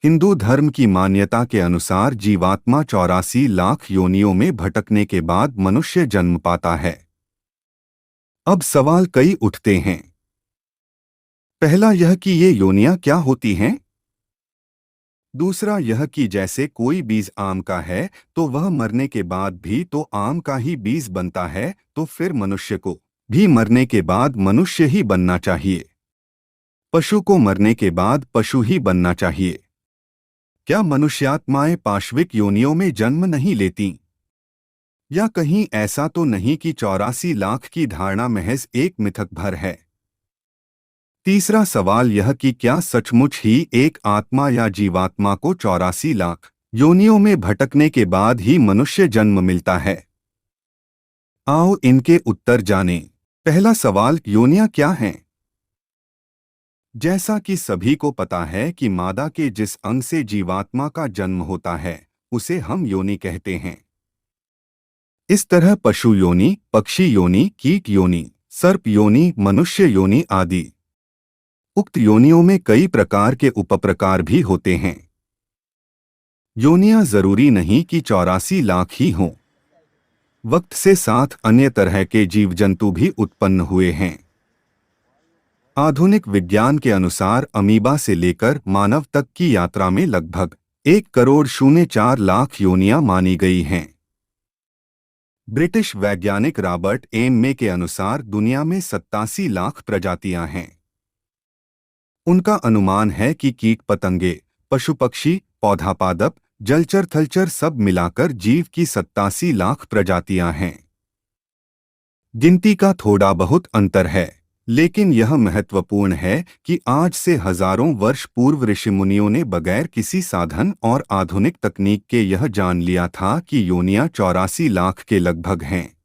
हिंदू धर्म की मान्यता के अनुसार जीवात्मा 84 लाख योनियों में भटकने के बाद मनुष्य जन्म पाता है। अब सवाल कई उठते हैं। पहला यह कि ये योनियां क्या होती हैं। दूसरा यह कि जैसे कोई बीज आम का है तो वह मरने के बाद भी तो आम का ही बीज बनता है, तो फिर मनुष्य को भी मरने के बाद मनुष्य ही बनना चाहिए। पशु को मरने के बाद पशु ही बनना चाहिए। क्या मनुष्यात्माएं पाश्विक योनियों में जन्म नहीं लेती? या कहीं ऐसा तो नहीं कि 84 लाख की धारणा महज एक मिथक भर है? तीसरा सवाल यह कि क्या सचमुच ही एक आत्मा या जीवात्मा को 84 लाख योनियों में भटकने के बाद ही मनुष्य जन्म मिलता है? आओ इनके उत्तर जानें। पहला सवाल, योनियां क्या हैं? जैसा कि सभी को पता है कि मादा के जिस अंग से जीवात्मा का जन्म होता है उसे हम योनि कहते हैं। इस तरह पशु योनि, पक्षी योनि, कीट योनि, सर्प योनि, मनुष्य योनि आदि। उक्त योनियों में कई प्रकार के उपप्रकार भी होते हैं। योनियां जरूरी नहीं कि 84 लाख ही हों। वक्त से साथ अन्य तरह के जीव जंतु भी उत्पन्न हुए हैं। आधुनिक विज्ञान के अनुसार अमीबा से लेकर मानव तक की यात्रा में लगभग 1,04 लाख योनियां मानी गई हैं। ब्रिटिश वैज्ञानिक रॉबर्ट एम मे के अनुसार दुनिया में 87 लाख प्रजातियां हैं। उनका अनुमान है कि कीट पतंगे, पशु पक्षी, पौधा पादप, जलचर थलचर सब मिलाकर जीव की 87 लाख प्रजातियां हैं। गिनती का थोड़ा बहुत अंतर है, लेकिन यह महत्वपूर्ण है कि आज से हजारों वर्ष पूर्व ऋषिमुनियों ने बगैर किसी साधन और आधुनिक तकनीक के यह जान लिया था कि योनियां 84 लाख के लगभग हैं।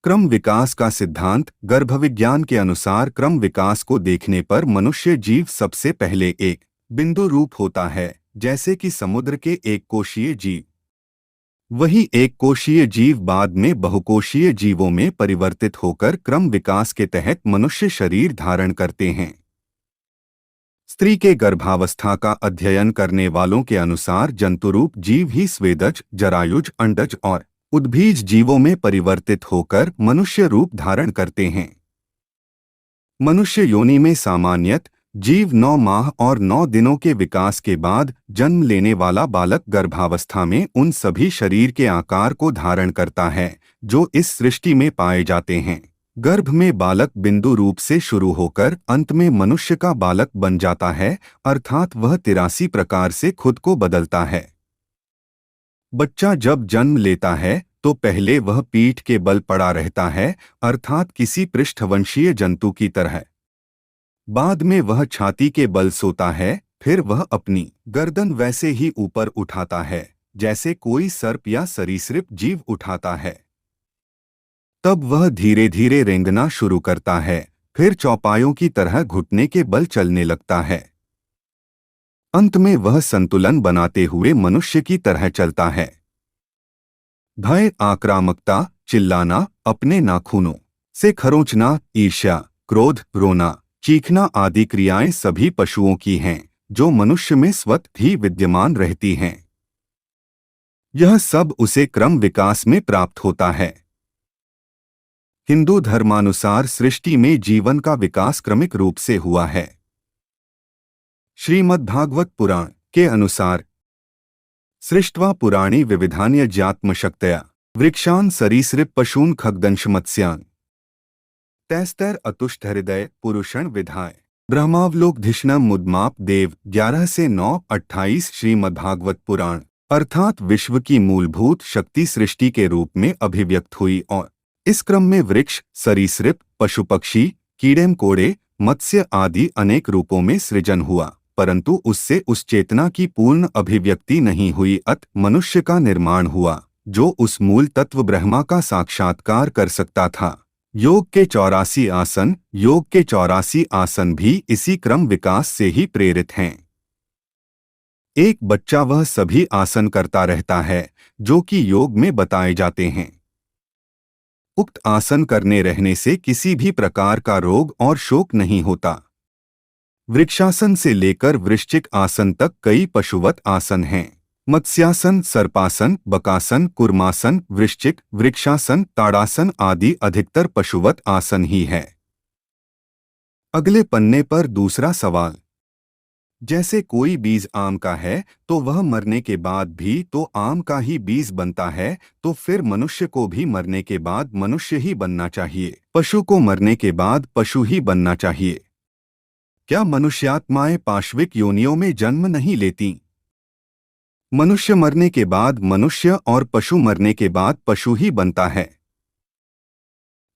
क्रम विकास का सिद्धांत। गर्भविज्ञान के अनुसार क्रम विकास को देखने पर मनुष्य जीव सबसे पहले एक बिंदु रूप होता है, जैसे कि समुद्र के एक कोशीय जीव। वही एक कोशीय जीव बाद में बहुकोशीय जीवों में परिवर्तित होकर क्रम विकास के तहत मनुष्य शरीर धारण करते हैं। स्त्री के गर्भावस्था का अध्ययन करने वालों के अनुसार जंतुरूप जीव ही स्वेदज, जरायुज, अंडज और उद्भिज जीवों में परिवर्तित होकर मनुष्य रूप धारण करते हैं। मनुष्य योनि में सामान्यत जीव 9 माह और 9 दिनों के विकास के बाद जन्म लेने वाला बालक गर्भावस्था में उन सभी शरीर के आकार को धारण करता है जो इस सृष्टि में पाए जाते हैं। गर्भ में बालक बिंदु रूप से शुरू होकर अंत में मनुष्य का बालक बन जाता है, अर्थात वह 83 प्रकार से खुद को बदलता है। बच्चा जब जन्म लेता है तो पहले वह पीठ के बल पड़ा रहता है, अर्थात किसी पृष्ठवंशीय जंतु की तरह। बाद में वह छाती के बल सोता है, फिर वह अपनी गर्दन वैसे ही ऊपर उठाता है जैसे कोई सर्प या सरीसृप जीव उठाता है। तब वह धीरे धीरे रेंगना शुरू करता है, फिर चौपायों की तरह घुटने के बल चलने लगता है। अंत में वह संतुलन बनाते हुए मनुष्य की तरह चलता है। भय, आक्रामकता, चिल्लाना, अपने नाखूनों से खरोंचना, ईर्ष्या, क्रोध, रोना, चीखना आदि क्रियाएं सभी पशुओं की हैं, जो मनुष्य में स्वतः ही विद्यमान रहती हैं। यह सब उसे क्रम विकास में प्राप्त होता है। हिंदू धर्मानुसार सृष्टि में जीवन का विकास क्रमिक रूप से हुआ है। श्रीमद्भागवत पुराण के अनुसार सृष्ट्वा पुराणी विविधान्यज्ञात्मशक्तया वृक्षान् सरीसृप पशून् खगदंशमत्स्यान् तैस्तैर अतुष्टहृदय पुरुषण विधाय। ब्रह्मावलोकधिष्णम मुद्माप देव 11 से 9-28। श्रीमद्भागवत पुराण अर्थात विश्व की मूलभूत शक्ति सृष्टि के रूप में अभिव्यक्त हुई और इस क्रम में वृक्ष, सरीसृप, पशु पक्षी, कीड़े मकोड़े, मत्स्य आदि अनेक रूपों में सृजन हुआ, परंतु उससे उस चेतना की पूर्ण अभिव्यक्ति नहीं हुई। अत मनुष्य का निर्माण हुआ जो उस मूल तत्व ब्रह्मा का साक्षात्कार कर सकता था। योग के 84 आसन भी इसी क्रम विकास से ही प्रेरित हैं। एक बच्चा वह सभी आसन करता रहता है जो कि योग में बताए जाते हैं। उक्त आसन करने रहने से किसी भी प्रकार का रोग और शोक नहीं होता। वृक्षासन से लेकर वृश्चिक आसन तक कई पशुवत आसन हैं। मत्स्यासन, सर्पासन, बकासन, कूर्मासन, वृश्चिक, वृक्षासन, ताड़ासन आदि अधिकतर पशुवत आसन ही है। अगले पन्ने पर दूसरा सवाल। जैसे कोई बीज आम का है तो वह मरने के बाद भी तो आम का ही बीज बनता है, तो फिर मनुष्य को भी मरने के बाद मनुष्य ही बनना चाहिए, पशु को मरने के बाद पशु ही बनना चाहिए। क्या मनुष्यात्माएं पाश्विक योनियों में जन्म नहीं लेती? मनुष्य मरने के बाद मनुष्य और पशु मरने के बाद पशु ही बनता है।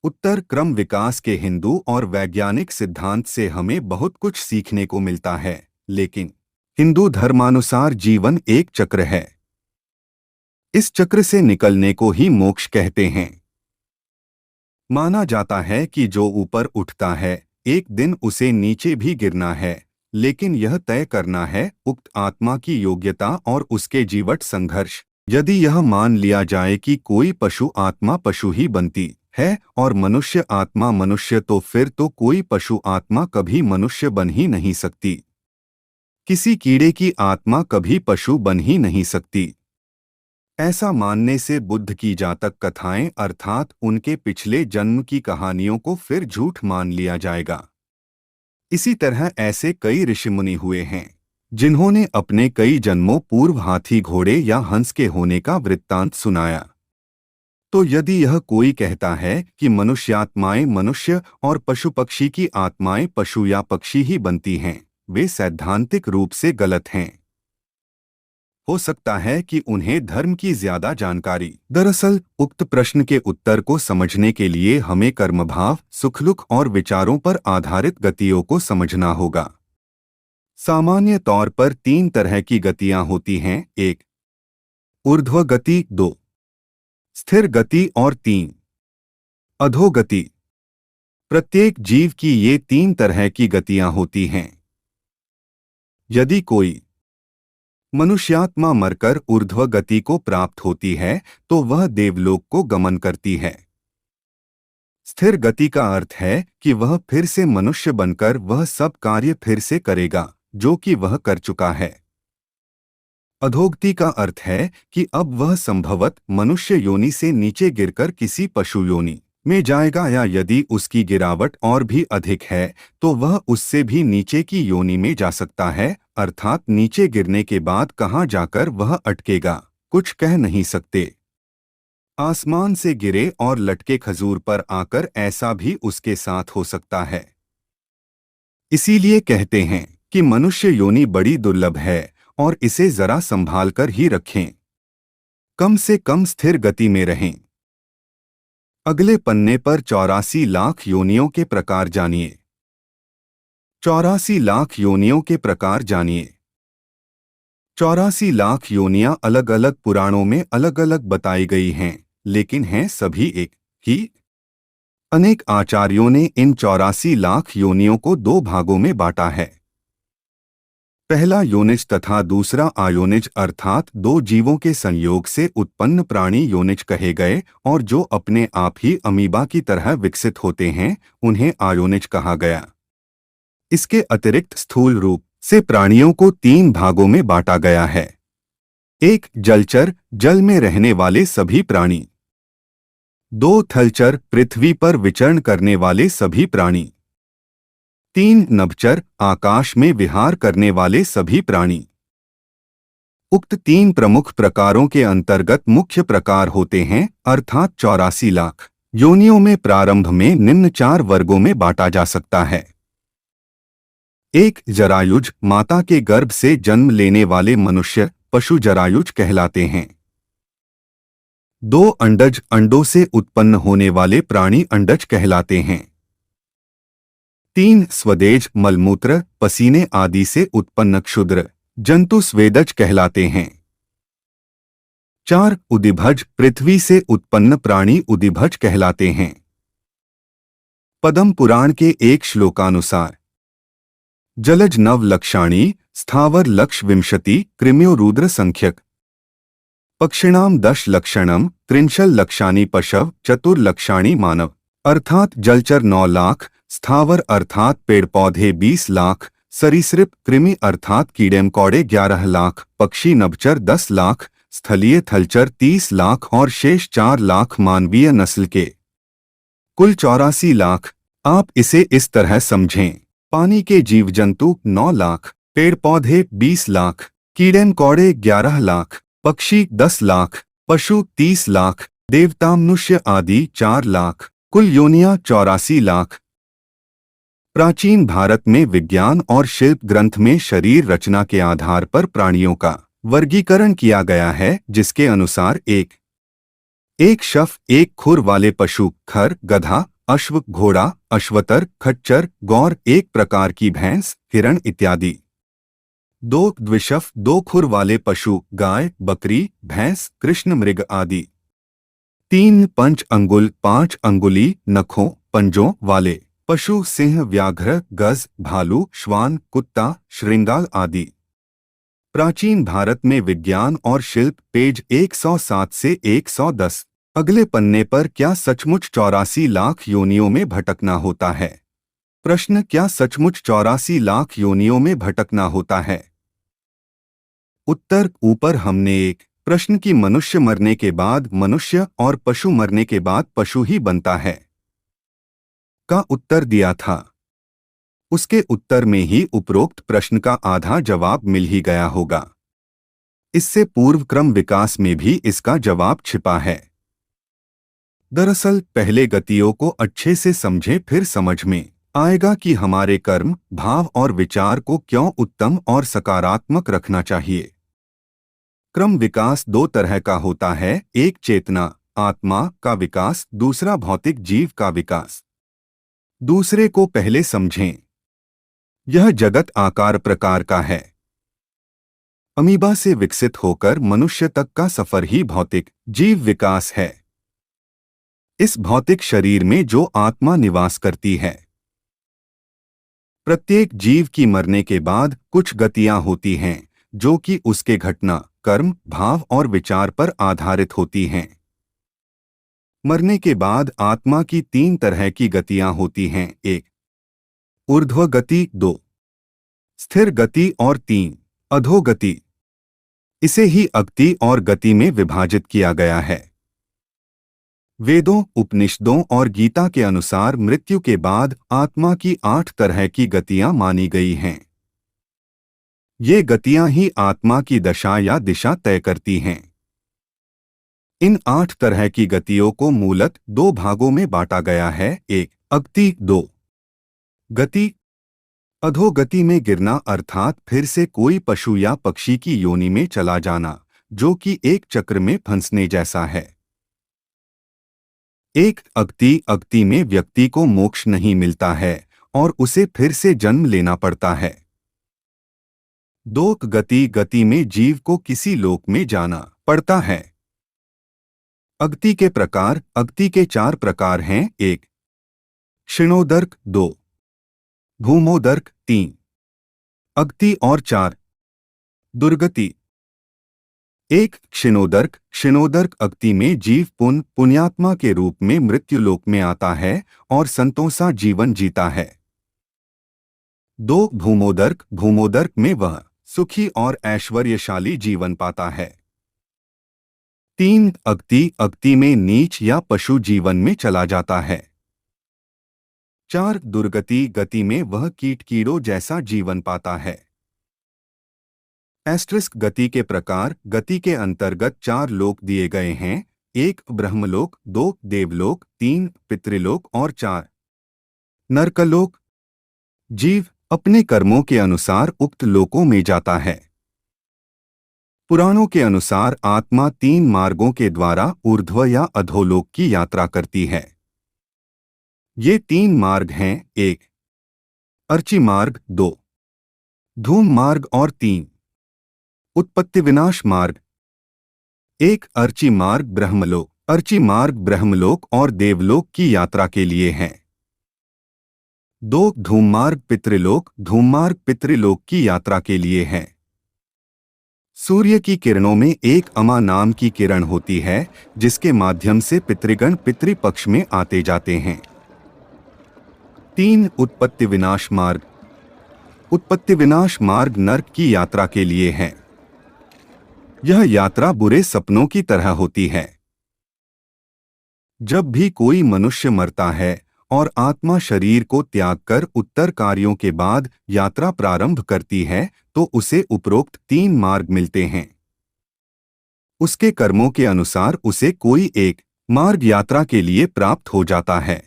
उत्तर क्रम विकास के हिंदू और वैज्ञानिक सिद्धांत से हमें बहुत कुछ सीखने को मिलता है, लेकिन हिंदू धर्मानुसार जीवन एक चक्र है। इस चक्र से निकलने को ही मोक्ष कहते हैं। माना जाता है कि जो ऊपर उठता है एक दिन उसे नीचे भी गिरना है, लेकिन यह तय करना है उक्त आत्मा की योग्यता और उसके जीवट संघर्ष। यदि यह मान लिया जाए कि कोई पशु आत्मा पशु ही बनती है और मनुष्य आत्मा मनुष्य, तो फिर तो कोई पशु आत्मा कभी मनुष्य बन ही नहीं सकती। किसी कीड़े की आत्मा कभी पशु बन ही नहीं सकती। ऐसा मानने से बुद्ध की जातक कथाएं अर्थात उनके पिछले जन्म की कहानियों को फिर झूठ मान लिया जाएगा। इसी तरह ऐसे कई ऋषिमुनि हुए हैं जिन्होंने अपने कई जन्मों पूर्व हाथी, घोड़े या हंस के होने का वृत्तांत सुनाया। तो यदि यह कोई कहता है कि मनुष्यात्माएं मनुष्य और पशु पक्षी की आत्माएं पशु या पक्षी ही बनती हैं, वे सैद्धांतिक रूप से गलत हैं। हो सकता है कि उन्हें धर्म की ज्यादा जानकारी। दरअसल उक्त प्रश्न के उत्तर को समझने के लिए हमें कर्मभाव, सुखदुख और विचारों पर आधारित गतियों को समझना होगा। सामान्य तौर पर 3 तरह की गतियां होती हैं। 1 ऊर्ध्व गति, 2 स्थिर गति और 3 अधोगति। प्रत्येक जीव की ये 3 तरह की गतियां होती हैं। यदि कोई मनुष्यात्मा मरकर ऊर्ध्व गति को प्राप्त होती है तो वह देवलोक को गमन करती है। स्थिर गति का अर्थ है कि वह फिर से मनुष्य बनकर वह सब कार्य फिर से करेगा जो कि वह कर चुका है। अधोगति का अर्थ है कि अब वह संभवत मनुष्य योनि से नीचे गिरकर किसी पशु योनि में जाएगा, या यदि उसकी गिरावट और भी अधिक है तो वह उससे भी नीचे की योनि में जा सकता है, अर्थात नीचे गिरने के बाद कहाँ जाकर वह अटकेगा कुछ कह नहीं सकते। आसमान से गिरे और लटके खजूर पर आकर ऐसा भी उसके साथ हो सकता है। इसीलिए कहते हैं कि मनुष्य योनि बड़ी दुर्लभ है और इसे जरा संभाल कर ही रखें, कम से कम स्थिर गति में रहें। अगले पन्ने पर 84 लाख योनियों के प्रकार जानिए। 84 लाख योनियों के प्रकार जानिए। 84 लाख योनियां अलग अलग पुराणों में अलग अलग बताई गई हैं, लेकिन हैं सभी एक ही। अनेक आचार्यों ने इन 84 लाख योनियों को 2 भागों में बांटा है। पहला योनिज तथा दूसरा आयोनिज, अर्थात 2 जीवों के संयोग से उत्पन्न प्राणी योनिज कहे गए, और जो अपने आप ही अमीबा की तरह विकसित होते हैं उन्हें आयोनिज कहा गया। इसके अतिरिक्त स्थूल रूप से प्राणियों को 3 भागों में बांटा गया है। 1 जलचर, जल में रहने वाले सभी प्राणी। 2 थलचर, पृथ्वी पर विचरण करने वाले सभी प्राणी। 3 नभचर, आकाश में विहार करने वाले सभी प्राणी। उक्त 3 प्रमुख प्रकारों के अंतर्गत मुख्य प्रकार होते हैं, अर्थात 84 लाख योनियों में प्रारंभ में निम्न 4 वर्गों में बांटा जा सकता है। 1 जरायुज, माता के गर्भ से जन्म लेने वाले मनुष्य पशु जरायुज कहलाते हैं। 2 अंडज, अंडों से उत्पन्न होने वाले प्राणी अंडज कहलाते हैं। 3 स्वदेज, मलमूत्र, पसीने आदि से उत्पन्न क्षुद्र जंतु स्वेदज कहलाते हैं। 4 उदिभज, पृथ्वी से उत्पन्न प्राणी उदिभज कहलाते हैं। पद्म पुराण के एक श्लोकानुसार जलज नव लक्षाणी, स्थावर लक्ष विंशति, कृम्यो रुद्र संख्यक, पक्षिणाम 10 लक्षणम, त्रिंशल लक्षाणी पशव, चतुर्लक्षाणी मानव। अर्थात जलचर 9 लाख, स्थावर अर्थात पेड़ पौधे 20 लाख, सरीसृप कृमि अर्थात कीड़े मकोड़े 11 लाख, पक्षी नभचर 10 लाख, स्थलीय थलचर 30 लाख और शेष 4 लाख मानवीय नस्ल के, कुल 84 लाख। आप इसे इस तरह समझें, पानी के जीव जंतु 9 लाख, पेड़ पौधे 20 लाख, कीड़े मकोड़े 11 लाख, पक्षी 10 लाख, पशु 30 लाख, देवता मनुष्य आदि 4 लाख, कुल योनियां 84 लाख। प्राचीन भारत में विज्ञान और शिल्प ग्रंथ में शरीर रचना के आधार पर प्राणियों का वर्गीकरण किया गया है, जिसके अनुसार एक शफ, एक खुर वाले पशु, खर, गधा, अश्व, घोड़ा, अश्वतर, खच्चर, गौर, एक प्रकार की भैंस, हिरण इत्यादि। 2 द्विशफ, 2 खुर वाले पशु, गाय, बकरी, भैंस, कृष्ण मृग आदि। 3 पंच अंगुल, 5 अंगुली नखों, पंजों वाले पशु, सिंह, व्याघ्र, गज, भालू, श्वान, कुत्ता, श्रृंगाल आदि। प्राचीन भारत में विज्ञान और शिल्प, पेज 107 से 110। अगले पन्ने पर, क्या सचमुच 84 लाख योनियों में भटकना होता है? प्रश्न, क्या सचमुच 84 लाख योनियों में भटकना होता है? उत्तर, ऊपर हमने एक प्रश्न की मनुष्य मरने के बाद मनुष्य और पशु मरने के बाद पशु ही बनता है का उत्तर दिया था। उसके उत्तर में ही उपरोक्त प्रश्न का आधा जवाब मिल ही गया होगा। इससे पूर्व क्रम विकास में भी इसका जवाब छिपा है। दरअसल पहले गतियों को अच्छे से समझें, फिर समझ में आएगा कि हमारे कर्म, भाव और विचार को क्यों उत्तम और सकारात्मक रखना चाहिए। क्रम विकास 2 तरह का होता है, एक चेतना आत्मा का विकास, दूसरा भौतिक जीव का विकास। दूसरे को पहले समझें। यह जगत आकार प्रकार का है। अमीबा से विकसित होकर मनुष्य तक का सफर ही भौतिक जीव विकास है। इस भौतिक शरीर में जो आत्मा निवास करती है। प्रत्येक जीव की मरने के बाद कुछ गतियां होती हैं, जो कि उसके घटना, कर्म, भाव और विचार पर आधारित होती हैं। मरने के बाद आत्मा की 3 तरह की गतियां होती हैं, 1 ऊर्ध्व गति, 2 स्थिर गति और 3 अधोगति। इसे ही अक्ति और गति में विभाजित किया गया है। वेदों, उपनिषदों और गीता के अनुसार मृत्यु के बाद आत्मा की 8 तरह की गतियां मानी गई हैं। ये गतियां ही आत्मा की दशा या दिशा तय करती हैं। इन 8 तरह की गतियों को मूलत 2 भागों में बांटा गया है, 1 अक्ति, 2 गति। अधोगति में गिरना अर्थात फिर से कोई पशु या पक्षी की योनि में चला जाना, जो कि एक चक्र में फंसने जैसा है। 1 अक्ति में व्यक्ति को मोक्ष नहीं मिलता है और उसे फिर से जन्म लेना पड़ता है। 2 गति में जीव को किसी लोक में जाना पड़ता है। अक्ति के प्रकार, अक्ति के 4 प्रकार हैं, 1 क्षीणोदर्क, 2 भूमोदर्क, 3 अक्ति और 4 दुर्गति। 1 क्षीणोदर्क अक्ति में जीव पुण्यात्मा के रूप में मृत्युलोक में आता है और संतों सा जीवन जीता है। 2 भूमोदर्क में वह सुखी और ऐश्वर्यशाली जीवन पाता है। 3 अक्ति में नीच या पशु जीवन में चला जाता है। 4 गति में वह कीड़ों जैसा जीवन पाता है। एस्ट्रिस्क गति के प्रकार, गति के अंतर्गत 4 लोक दिए गए हैं, 1 ब्रह्मलोक, 2 देवलोक, 3 पितृलोक और 4 नरकलोक। जीव अपने कर्मों के अनुसार उक्त लोकों में जाता है। पुराणों के अनुसार आत्मा 3 मार्गों के द्वारा ऊर्ध्व या अधोलोक की यात्रा करती है। ये 3 मार्ग हैं, 1 अर्ची मार्ग, 2 धूम मार्ग और 3 उत्पत्ति विनाश मार्ग। 1 अर्ची मार्ग ब्रह्मलोक और देवलोक की यात्रा के लिए है। 2 धूम मार्ग पितृलोक की यात्रा के लिए है। सूर्य की किरणों में एक अमा नाम की किरण होती है, जिसके माध्यम से पितृगण पितृपक्ष में आते जाते हैं। 3 उत्पत्ति विनाश मार्ग। उत्पत्ति विनाश मार्ग नर्क की यात्रा के लिए है। यह यात्रा बुरे सपनों की तरह होती है। जब भी कोई मनुष्य मरता है और आत्मा शरीर को त्याग कर उत्तर कार्यों के बाद यात्रा प्रारंभ करती है तो उसे उपरोक्त 3 मार्ग मिलते हैं। उसके कर्मों के अनुसार उसे कोई एक मार्ग यात्रा के लिए प्राप्त हो जाता है।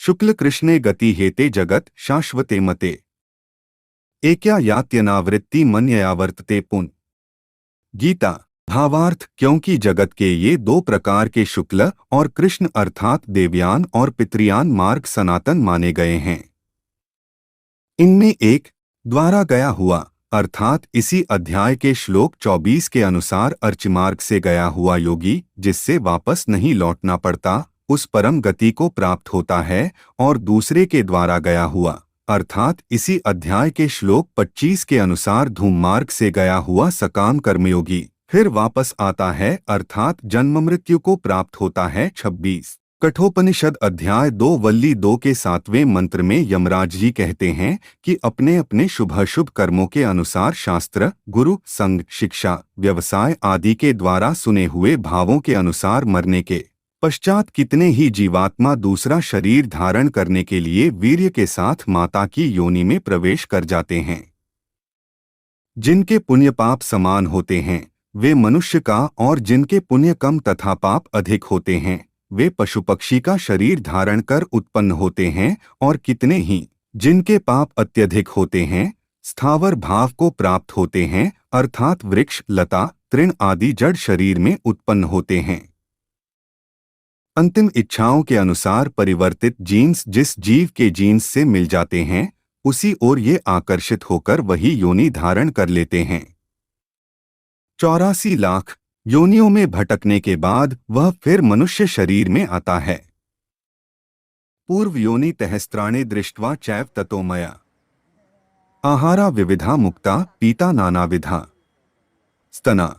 शुक्ल कृष्णे गति हेते जगत शाश्वते मते एक्या यात्यनावृत्ति मन्यया वर्तते पुन। गीता। भावार्थ, क्योंकि जगत के ये 2 प्रकार के शुक्ल और कृष्ण अर्थात देवयान और पितृयान मार्ग सनातन माने गए हैं। इनमें एक द्वारा गया हुआ अर्थात इसी अध्याय के श्लोक 24 के अनुसार अर्चमार्ग से गया हुआ योगी जिससे वापस नहीं लौटना पड़ता उस परम गति को प्राप्त होता है, और दूसरे के द्वारा गया हुआ अर्थात इसी अध्याय के श्लोक 25 के अनुसार धूम मार्ग से गया हुआ सकाम कर्मयोगी फिर वापस आता है अर्थात जन्म मृत्यु को प्राप्त होता है। 26 कठोपनिषद अध्याय 2 वल्ली 2 के 7वें मंत्र में यमराज जी कहते हैं कि अपने अपने शुभ कर्मों के अनुसार शास्त्र, गुरु, संग, शिक्षा, व्यवसाय आदि के द्वारा सुने हुए भावों के अनुसार मरने के पश्चात कितने ही जीवात्मा दूसरा शरीर धारण करने के लिए वीर्य के साथ माता की योनि में प्रवेश कर जाते हैं। जिनके पुण्य पाप समान होते हैं वे मनुष्य का, और जिनके पुण्य कम तथा पाप अधिक होते हैं वे पशु पक्षी का शरीर धारण कर उत्पन्न होते हैं, और कितने ही जिनके पाप अत्यधिक होते हैं स्थावर भाव को प्राप्त होते हैं अर्थात वृक्ष, लता, तृण आदि जड़ शरीर में उत्पन्न होते हैं। अंतिम इच्छाओं के अनुसार परिवर्तित जीन्स जिस जीव के जीन्स से मिल जाते हैं उसी ओर ये आकर्षित होकर वही योनि धारण कर लेते हैं। 84 लाख योनियों में भटकने के बाद वह फिर मनुष्य शरीर में आता है। पूर्व योनि तहस्त्राणे दृष्ट्वा चैव ततो मया आहारा विविधा मुक्ता पीता नानाविधा स्तना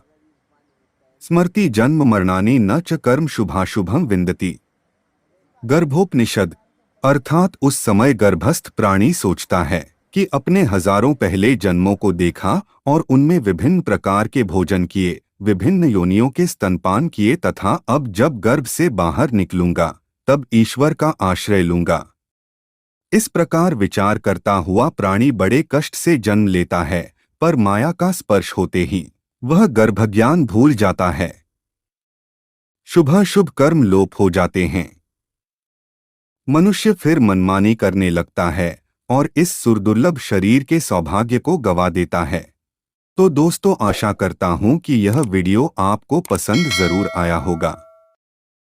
स्मृति जन्म मरणानि न च कर्म शुभाशुभम विन्दति। गर्भोपनिषद अर्थात उस समय गर्भस्थ प्राणी सोचता है कि अपने हजारों पहले जन्मों को देखा और उनमें विभिन्न प्रकार के भोजन किए, विभिन्न योनियों के स्तनपान किए तथा अब जब गर्भ से बाहर निकलूंगा तब ईश्वर का आश्रय लूंगा। इस प्रकार विचार करता हुआ प्राणी बड़े कष्ट से जन्म लेता है, पर माया का स्पर्श होते ही वह गर्भज्ञान भूल जाता है। शुभ कर्म लोप हो जाते हैं। मनुष्य फिर मनमानी करने लगता है और इस सुरदुर्लभ शरीर के सौभाग्य को गवा देता है। तो दोस्तों, आशा करता हूं कि यह वीडियो आपको पसंद जरूर आया होगा।